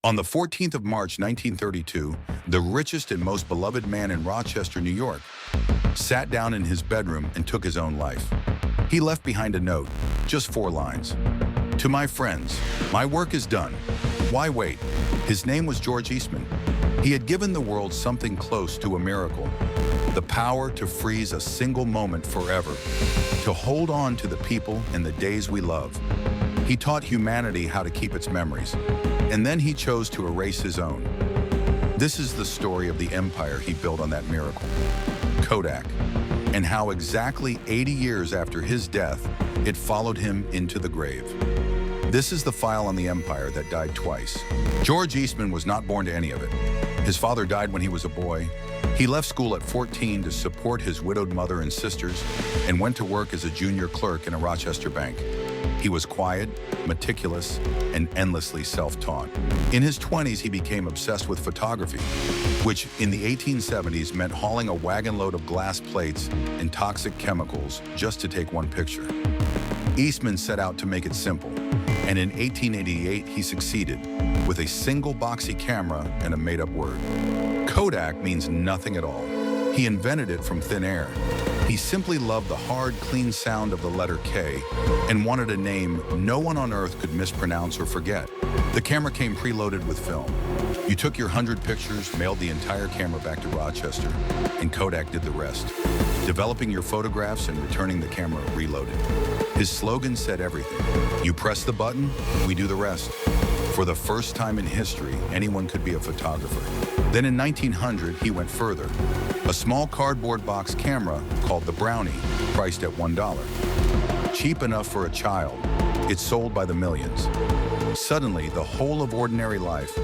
On the 14th of March 1932, the richest and most beloved man in Rochester, New York, sat down in his bedroom and took his own life. He left behind a note, just 4 lines. "To my friends, my work is done. Why wait?" His name was George Eastman. He had given the world something close to a miracle: the power to freeze a single moment forever, to hold on to the people and the days we love. He taught humanity how to keep its memories, and then he chose to erase his own. This is the story of the empire he built on that miracle, Kodak, and how exactly 80 years after his death, it followed him into the grave. This is the file on the empire that died twice. George Eastman was not born to any of it. His father died when he was a boy. He left school at 14 to support his widowed mother and sisters and went to work as a junior clerk in a Rochester bank. He was quiet, meticulous, and endlessly self-taught. In his 20s, he became obsessed with photography, which in the 1870s meant hauling a wagon load of glass plates and toxic chemicals just to take one picture. Eastman set out to make it simple, and in 1888 he succeeded with a single boxy camera and a made-up word. Kodak means nothing at all. He invented it from thin air. He simply loved the hard, clean sound of the letter K and wanted a name no one on earth could mispronounce or forget. The camera came preloaded with film. You took your 100 pictures, mailed the entire camera back to Rochester, and Kodak did the rest, developing your photographs and returning the camera reloaded. His slogan said everything: you press the button, we do the rest. For the first time in history, anyone could be a photographer. Then in 1900, he went further. A small cardboard box camera called the Brownie, priced at $1. Cheap enough for a child, it sold by the millions. Suddenly, the whole of ordinary life,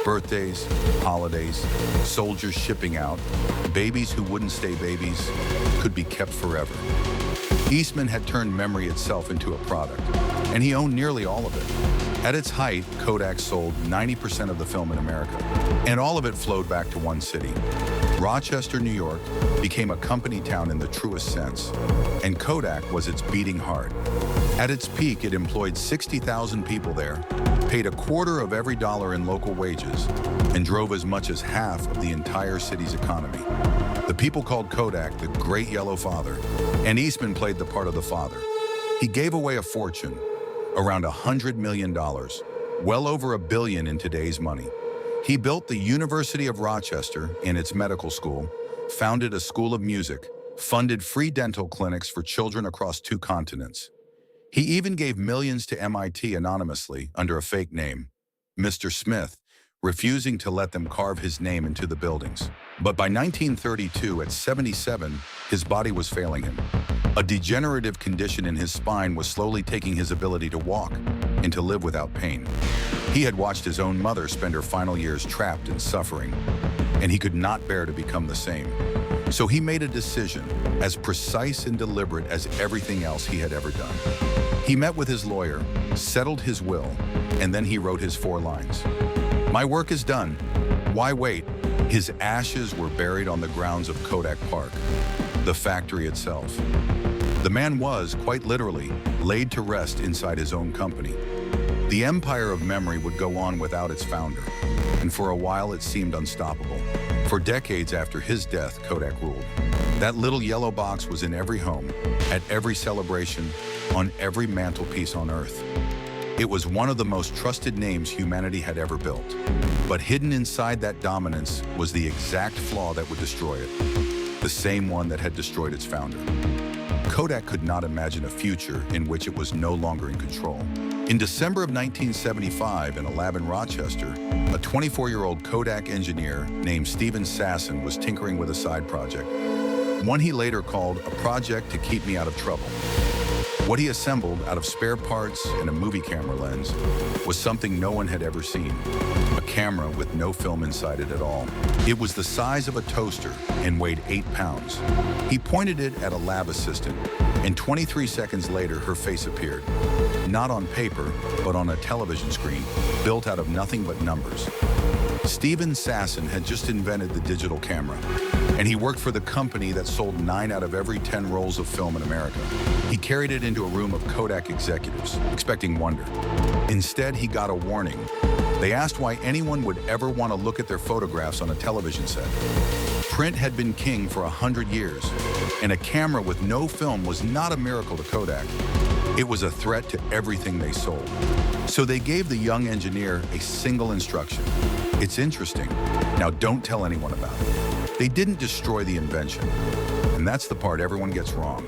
birthdays, holidays, soldiers shipping out, babies who wouldn't stay babies, could be kept forever. Eastman had turned memory itself into a product, and he owned nearly all of it. At its height, Kodak sold 90% of the film in America, and all of it flowed back to one city. Rochester, New York, became a company town in the truest sense, and Kodak was its beating heart. At its peak, it employed 60,000 people there, paid a quarter of every dollar in local wages, and drove as much as half of the entire city's economy. The people called Kodak the Great Yellow Father, and Eastman played the part of the father. He gave away a fortune, around $100 million, well over $1 billion in today's money. He built the University of Rochester and its medical school, founded a school of music, funded free dental clinics for children across 2 continents. He even gave millions to MIT anonymously under a fake name, Mr. Smith, refusing to let them carve his name into the buildings. But by 1932, at 77, his body was failing him. A degenerative condition in his spine was slowly taking his ability to walk and to live without pain. He had watched his own mother spend her final years trapped in suffering, and he could not bear to become the same. So he made a decision as precise and deliberate as everything else he had ever done. He met with his lawyer, settled his will, and then he wrote his 4 lines. "My work is done. Why wait?" His ashes were buried on the grounds of Kodak Park, the factory itself. The man was, quite literally, laid to rest inside his own company. The empire of memory would go on without its founder, and for a while it seemed unstoppable. For decades after his death, Kodak ruled. That little yellow box was in every home, at every celebration, on every mantelpiece on Earth. It was one of the most trusted names humanity had ever built. But hidden inside that dominance was the exact flaw that would destroy it, the same one that had destroyed its founder. Kodak could not imagine a future in which it was no longer in control. In December of 1975, in a lab in Rochester, a 24-year-old Kodak engineer named Stephen Sasson was tinkering with a side project, one he later called a project to keep me out of trouble. What he assembled out of spare parts and a movie camera lens was something no one had ever seen, a camera with no film inside it at all. It was the size of a toaster and weighed 8 pounds. He pointed it at a lab assistant, and 23 seconds later her face appeared. Not on paper, but on a television screen, built out of nothing but numbers. Stephen Sasson had just invented the digital camera, and he worked for the company that sold 9 out of every 10 rolls of film in America. He carried it into a room of Kodak executives, expecting wonder. Instead, he got a warning. They asked why anyone would ever want to look at their photographs on a television set. Print had been king for 100 years, and a camera with no film was not a miracle to Kodak. It was a threat to everything they sold. So they gave the young engineer a single instruction. It's interesting. Now don't tell anyone about it. They didn't destroy the invention, and that's the part everyone gets wrong.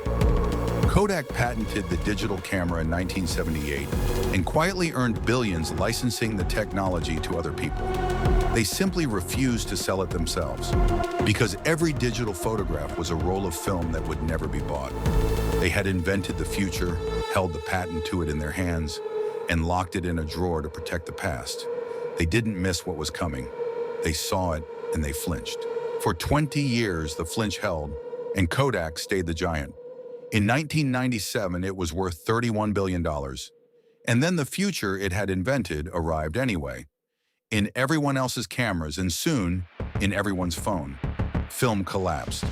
Kodak patented the digital camera in 1978 and quietly earned billions licensing the technology to other people. They simply refused to sell it themselves because every digital photograph was a roll of film that would never be bought. They had invented the future, held the patent to it in their hands, and locked it in a drawer to protect the past. They didn't miss what was coming. They saw it and they flinched. For 20 years, the flinch held, and Kodak stayed the giant. In 1997, it was worth $31 billion. And then the future it had invented arrived anyway, in everyone else's cameras and soon in everyone's phone. Film collapsed.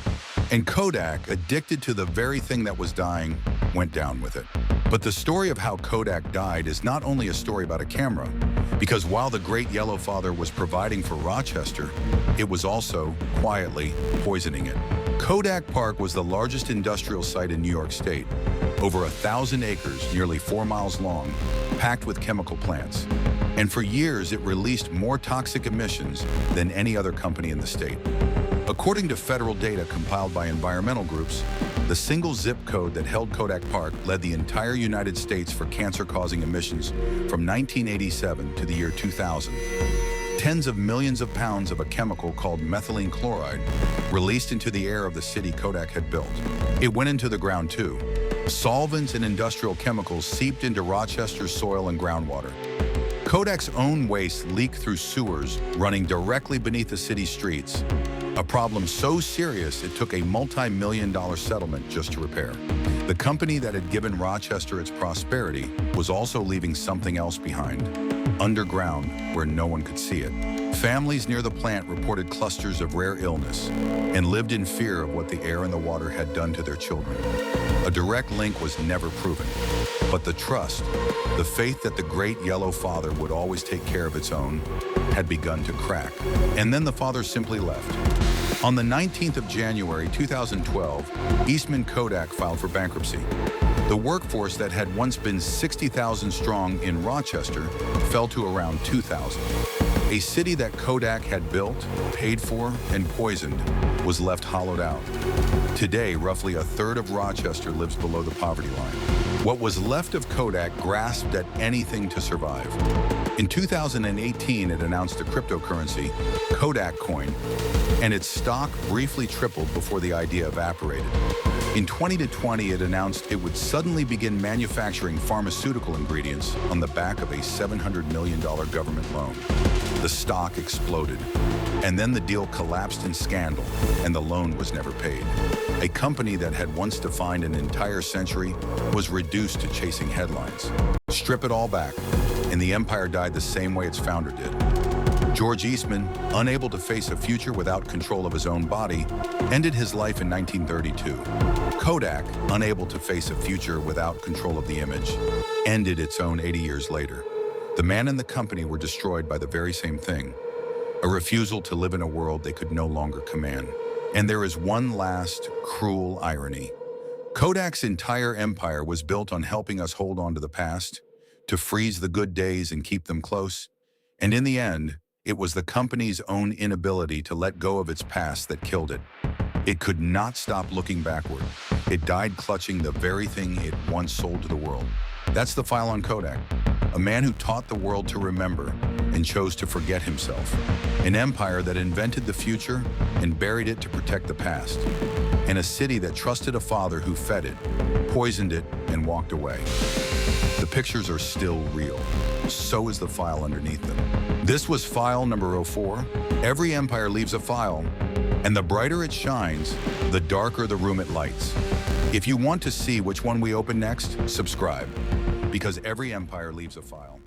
And Kodak, addicted to the very thing that was dying, went down with it. But the story of how Kodak died is not only a story about a camera, because while the great Yellow Father was providing for Rochester, it was also, quietly, poisoning it. Kodak Park was the largest industrial site in New York State, over 1,000 acres, nearly 4 miles long, packed with chemical plants. And for years, it released more toxic emissions than any other company in the state. According to federal data compiled by environmental groups, the single zip code that held Kodak Park led the entire United States for cancer-causing emissions from 1987 to the year 2000. Tens of millions of pounds of a chemical called methylene chloride released into the air of the city Kodak had built. It went into the ground too. Solvents and industrial chemicals seeped into Rochester's soil and groundwater. Kodak's own waste leaked through sewers running directly beneath the city's streets, a problem so serious it took a multi-million-dollar settlement just to repair. The company that had given Rochester its prosperity was also leaving something else behind, underground where no one could see it. Families near the plant reported clusters of rare illness and lived in fear of what the air and the water had done to their children. A direct link was never proven, but the trust, the faith that the great Yellow Father would always take care of its own, had begun to crack. And then the father simply left. On the 19th of January 2012, Eastman Kodak filed for bankruptcy. The workforce that had once been 60,000 strong in Rochester fell to around 2,000. A city that Kodak had built, paid for, and poisoned was left hollowed out. Today, roughly a third of Rochester lives below the poverty line. What was left of Kodak grasped at anything to survive. In 2018, it announced a cryptocurrency, Kodak Coin, and its stock briefly tripled before the idea evaporated. In 2020, it announced it would suddenly begin manufacturing pharmaceutical ingredients on the back of a $700 million government loan. The stock exploded, and then the deal collapsed in scandal, and the loan was never paid. A company that had once defined an entire century was reduced to chasing headlines. Strip it all back, and the empire died the same way its founder did. George Eastman, unable to face a future without control of his own body, ended his life in 1932. Kodak, unable to face a future without control of the image, ended its own 80 years later. The man and the company were destroyed by the very same thing, a refusal to live in a world they could no longer command. And there is one last, cruel irony. Kodak's entire empire was built on helping us hold on to the past, to freeze the good days and keep them close. And in the end, it was the company's own inability to let go of its past that killed it. It could not stop looking backward. It died clutching the very thing it once sold to the world. That's the file on Kodak, a man who taught the world to remember and chose to forget himself. An empire that invented the future and buried it to protect the past. And a city that trusted a father who fed it, poisoned it, and walked away. The pictures are still real. So is the file underneath them. This was file number 04. Every empire leaves a file, and the brighter it shines, the darker the room it lights. If you want to see which one we open next, subscribe, because every empire leaves a file.